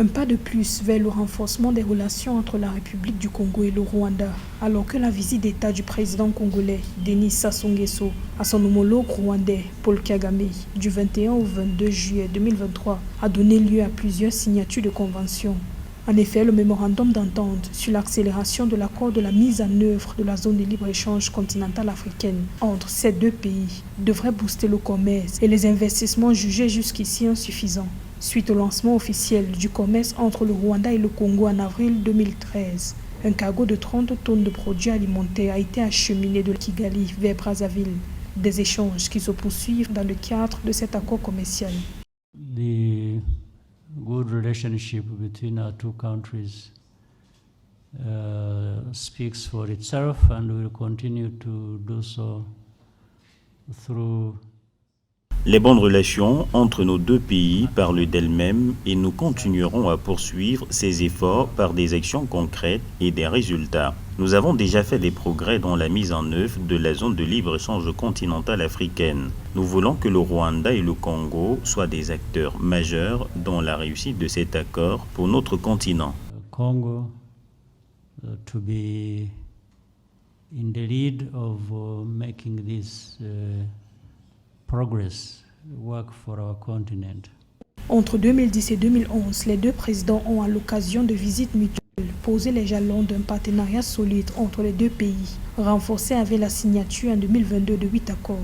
Un pas de plus vers le renforcement des relations entre la République du Congo et le Rwanda, alors que la visite d'État du président congolais Denis Sassou Nguesso à son homologue rwandais Paul Kagame du 21 au 22 juillet 2023 a donné lieu à plusieurs signatures de conventions. En effet, le mémorandum d'entente sur l'accélération de l'accord de la mise en œuvre de la zone de libre-échange continentale africaine entre ces deux pays devrait booster le commerce et les investissements jugés jusqu'ici insuffisants. Suite au lancement officiel du commerce entre le Rwanda et le Congo en avril 2013, un cargo de 30 tonnes de produits alimentaires a été acheminé de Kigali vers Brazzaville. Des échanges qui se poursuivent dans le cadre de cet accord commercial. The good relationship between our two countries speaks for itself, and will continue to do so through. Les bonnes relations entre nos deux pays parlent d'elles-mêmes et nous continuerons à poursuivre ces efforts par des actions concrètes et des résultats. Nous avons déjà fait des progrès dans la mise en œuvre de la zone de libre-échange continentale africaine. Nous voulons que le Rwanda et le Congo soient des acteurs majeurs dans la réussite de cet accord pour notre continent. Congo to be in the lead of making this progress work for our continent. Entre 2010 et 2011, les deux présidents ont, à l'occasion de visites mutuelles, posé les jalons d'un partenariat solide entre les deux pays, renforcé avec la signature en 2022 de 8 accords.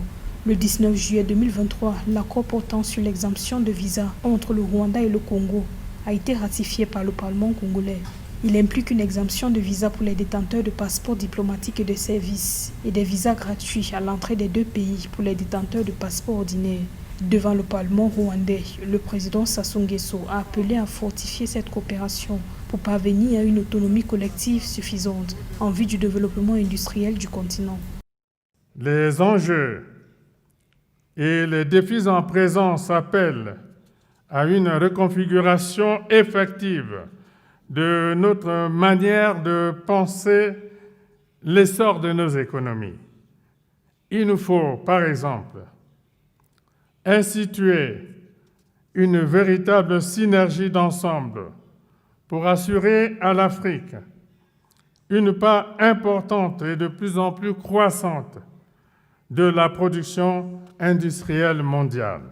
Le 19 juillet 2023, l'accord portant sur l'exemption de visa entre le Rwanda et le Congo a été ratifié par le Parlement congolais. Il implique une exemption de visa pour les détenteurs de passeports diplomatiques et de services et des visas gratuits à l'entrée des deux pays pour les détenteurs de passeports ordinaires. Devant le Parlement rwandais, le président Sassou Nguesso a appelé à fortifier cette coopération pour parvenir à une autonomie collective suffisante en vue du développement industriel du continent. Les enjeux et les défis en présence appellent à une reconfiguration effective de notre manière de penser l'essor de nos économies. Il nous faut, par exemple, instituer une véritable synergie d'ensemble pour assurer à l'Afrique une part importante et de plus en plus croissante de la production industrielle mondiale.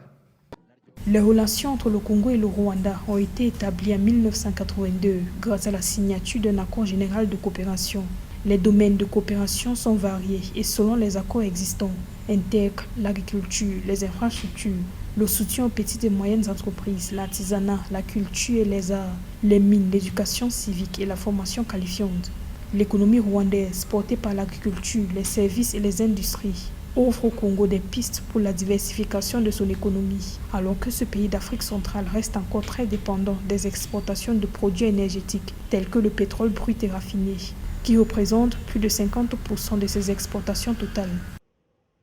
Les relations entre le Congo et le Rwanda ont été établies en 1982 grâce à la signature d'un accord général de coopération. Les domaines de coopération sont variés et selon les accords existants, intègrent l'agriculture, les infrastructures, le soutien aux petites et moyennes entreprises, l'artisanat, la culture et les arts, les mines, l'éducation civique et la formation qualifiante. L'économie rwandaise, portée par l'agriculture, les services et les industries, offre au Congo des pistes pour la diversification de son économie, alors que ce pays d'Afrique centrale reste encore très dépendant des exportations de produits énergétiques tels que le pétrole brut et raffiné, qui représente plus de 50% de ses exportations totales.